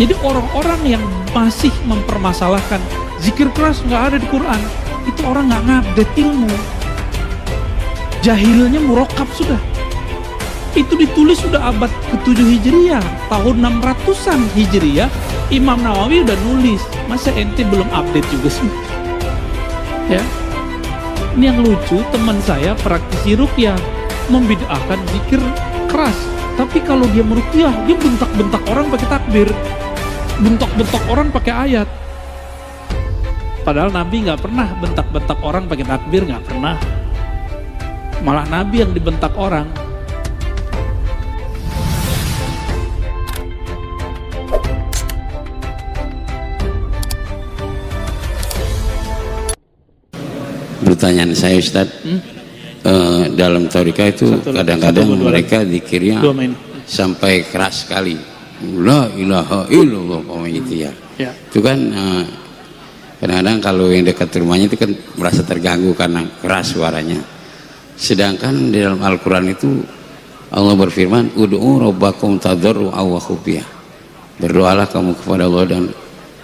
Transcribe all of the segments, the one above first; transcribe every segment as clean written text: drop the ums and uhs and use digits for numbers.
Jadi orang-orang yang masih mempermasalahkan zikir keras nggak ada di Quran, itu orang nggak ngupdate ilmu. Jahilnya murokab sudah. Itu ditulis sudah abad ke-7 Hijriah, tahun 600-an Hijriah, Imam Nawawi udah nulis. Masa ente belum update juga sih? Ya. Ini yang lucu, teman saya praktisi ruqyah membid'ahkan zikir keras. Tapi kalau dia meruqyah, dia bentak-bentak orang pakai takbir, bentak-bentak orang pakai ayat. Padahal Nabi nggak pernah bentak-bentak orang pakai takbir, nggak pernah. Malah Nabi yang dibentak orang. Pertanyaan saya Ustadz, dalam thariqah itu kadang-kadang mereka zikirnya sampai keras sekali, la ilaha illallah gitu ya. Itu kan kadang-kadang kalau yang dekat rumahnya itu kan merasa terganggu karena keras suaranya. Sedangkan di dalam Al-Quran itu Allah berfirman, ud'u rabbakum tadarru'an wa khufyah, berdoalah kamu kepada Allah dan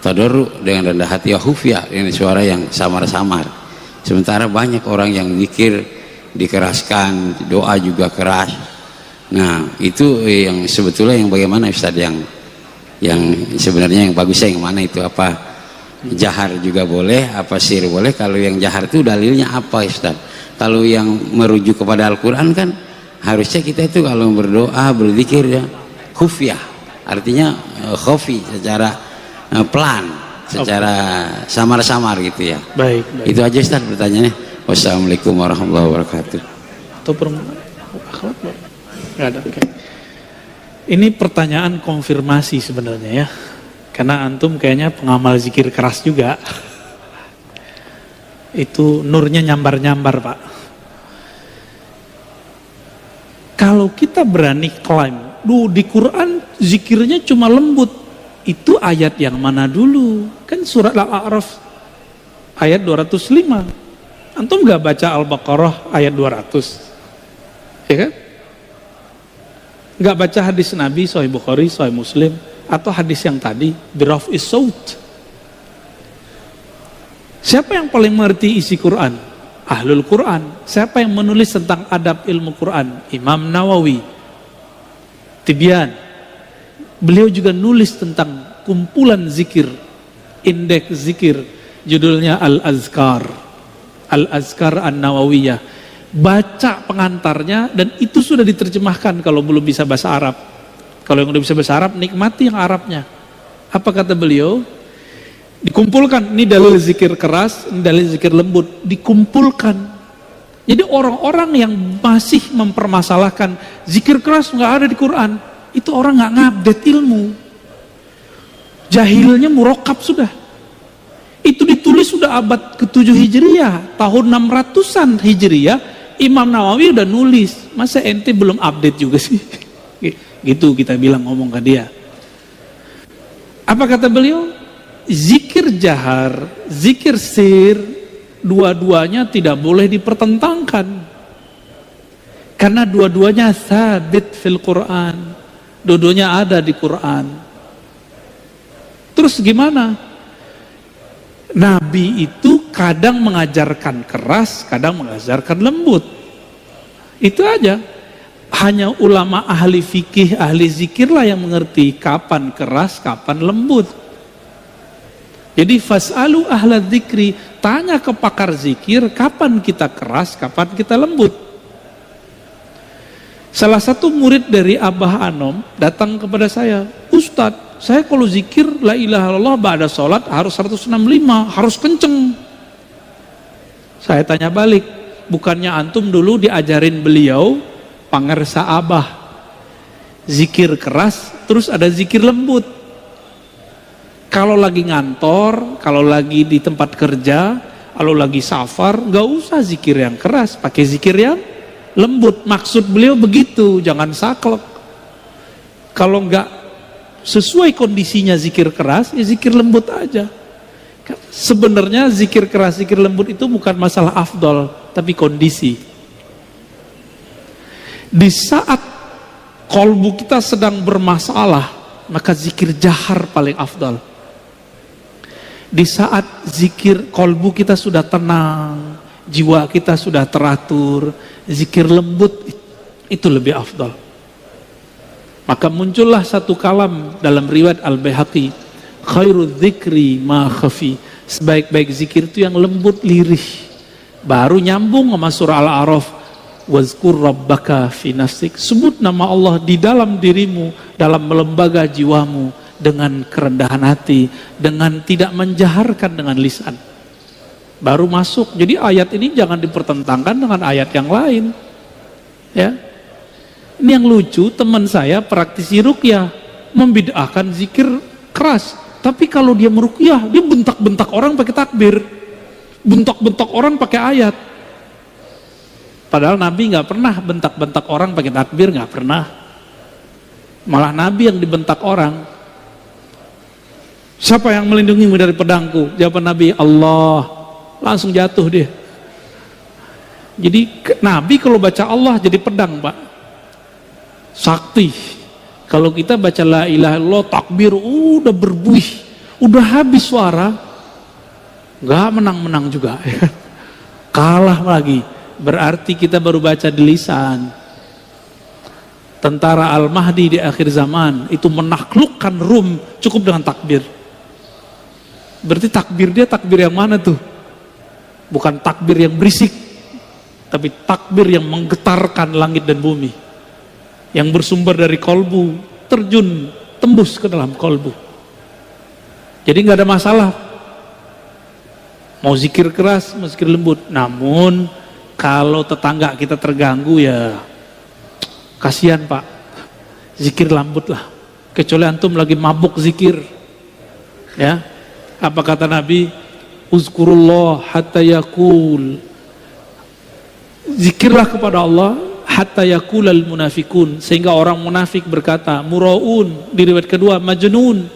tadarru' dengan rendah hati, wa khufyah dengan suara yang samar-samar. Sementara banyak orang yang zikir dikeraskan, doa juga keras. Nah itu yang sebetulnya yang bagaimana Ustadz, yang sebenarnya yang bagusnya yang mana itu? Apa jahar juga boleh, apa sir boleh? Kalau yang jahar itu dalilnya apa Ustadz? Kalau yang merujuk kepada Al-Quran kan harusnya kita itu kalau berdoa, berzikir ya khufyah, artinya khafi, secara pelan, secara samar-samar gitu ya. Baik. Itu aja Ustaz pertanyaannya. Wassalamualaikum warahmatullahi wabarakatuh. Atau nggak ada. Okay. Ini pertanyaan konfirmasi sebenarnya ya, karena antum kayaknya pengamal zikir keras juga. Itu nurnya nyambar-nyambar Pak. Kalau kita berani klaim, di Quran zikirnya cuma lembut, itu ayat yang mana dulu? Kan surat Al-A'raf ayat 205. Antum gak baca Al-Baqarah ayat 200? Ya kan? Gak baca hadis Nabi Sahih Bukhari, Sahih Muslim, atau hadis yang tadi biraf'is saut. Siapa yang paling mengerti isi Quran? Ahlul Quran. Siapa yang menulis tentang adab ilmu Quran? Imam Nawawi. Tibyan. Beliau juga nulis tentang kumpulan zikir, indeks zikir, judulnya Al-Azkar. Al-Azkar An-Nawawiyah. Baca pengantarnya, dan itu sudah diterjemahkan kalau belum bisa bahasa Arab. Kalau yang udah bisa bahasa Arab, nikmati yang Arabnya. Apa kata beliau? Dikumpulkan, ini dalil zikir keras, ini dalil zikir lembut, dikumpulkan. Jadi orang-orang yang masih mempermasalahkan zikir keras nggak ada di Quran, itu orang nggak ngupdate ilmu. Jahilnya murokab sudah. Itu ditulis sudah abad ke-7 Hijriah, tahun 600-an Hijriah, Imam Nawawi udah nulis. Masa ente belum update juga sih? Gitu kita bilang, ngomong ke dia. Apa kata beliau? Zikir jahar, zikir sir, dua-duanya tidak boleh dipertentangkan. Karena dua-duanya sabit fil Quran. Dua-duanya ada di Quran. Terus gimana? Nabi itu kadang mengajarkan keras, kadang mengajarkan lembut. Itu aja. Hanya ulama ahli fikih, ahli zikirlah yang mengerti kapan keras, kapan lembut. Jadi fas'alu ahla dzikri, tanya ke pakar zikir, kapan kita keras, kapan kita lembut. Salah satu murid dari Abah Anom datang kepada saya, Ustadz, saya kalau zikir la ilaha illallah ba'da sholat harus 165, harus kenceng. Saya tanya balik, bukannya antum dulu diajarin beliau pangersa Abah, zikir keras, terus ada zikir lembut. Kalau lagi ngantor, kalau lagi di tempat kerja, kalau lagi safar, nggak usah zikir yang keras, pakai zikir yang lembut. Maksud beliau begitu, jangan saklek. Kalau nggak sesuai kondisinya zikir keras, ya zikir lembut aja. Sebenarnya zikir keras, zikir lembut itu bukan masalah afdol, tapi kondisi. Di saat kolbu kita sedang bermasalah, maka zikir jahar paling afdal. Di saat zikir kolbu kita sudah tenang, jiwa kita sudah teratur, zikir lembut itu lebih afdal. Maka muncullah satu kalam dalam riwayat Al-Baihaqi, khairu dzikri ma khafi, sebaik-baik zikir itu yang lembut lirih. Baru nyambung sama surah Al-A'raf, wazkur rabbaka fi nafsik, sebut nama Allah di dalam dirimu, dalam lembaga jiwamu, dengan kerendahan hati, dengan tidak menjaharkan dengan lisan. Baru masuk. Jadi ayat ini jangan dipertentangkan dengan ayat yang lain. Ya. Ini yang lucu, teman saya praktisi ruqyah membid'ahkan zikir keras. Tapi kalau dia meruqyah, dia bentak-bentak orang pakai takbir, bentak-bentak orang pakai ayat. Padahal Nabi nggak pernah bentak-bentak orang pakai takbir, nggak pernah. Malah Nabi yang dibentak orang. Siapa yang melindungimu dari pedangku? Jawaban Nabi, Allah. Langsung jatuh dia. Jadi Nabi kalau baca Allah jadi pedang, Pak. Sakti. Kalau kita baca la ilaha illallah, takbir, udah berbuih, udah habis suara, nggak menang-menang juga. Kalah lagi. Berarti kita baru baca di lisan. Tentara Al-Mahdi di akhir zaman itu menaklukkan Rum cukup dengan takbir. Berarti takbir dia takbir yang mana tuh? Bukan takbir yang berisik, tapi takbir yang menggetarkan langit dan bumi, yang bersumber dari kolbu, terjun, tembus ke dalam kolbu. Jadi nggak ada masalah mau zikir keras, mau zikir lembut. Namun kalau tetangga kita terganggu, ya kasihan Pak, zikir lembut lah. Kecuali antum lagi mabuk zikir, ya. Apa kata Nabi? Uzkurullah hatta yakul, zikirlah kepada Allah hatta yakulal munafikun, sehingga orang munafik berkata, muraun, di riwayat kedua majnun,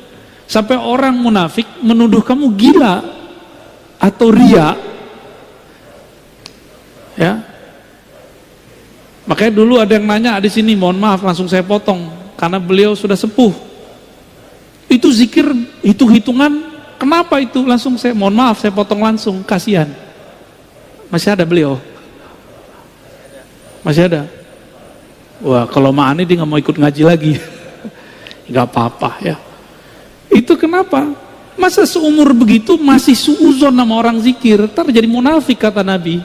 sampai orang munafik menuduh kamu gila atau ria. Ya, makanya dulu ada yang nanya di sini, mohon maaf langsung saya potong karena beliau sudah sepuh. Itu zikir hitung-hitungan, kenapa itu? Langsung saya mohon maaf saya potong langsung, kasihan. Masih ada beliau? Masih ada? Wah, kalau Ma'ani dia nggak mau ikut ngaji lagi. Nggak apa-apa ya. Itu kenapa? Masa seumur begitu masih suuzon sama orang zikir, ntar jadi munafik kata Nabi.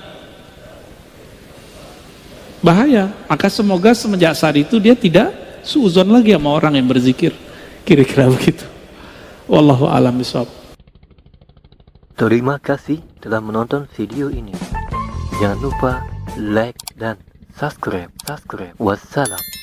Bahaya. Maka semoga semenjak saat itu dia tidak suuzon lagi sama orang yang berzikir. Kira-kira begitu. Wallahu a'lam bishawab. Terima kasih telah menonton video ini. Jangan lupa like dan subscribe. Wassalam.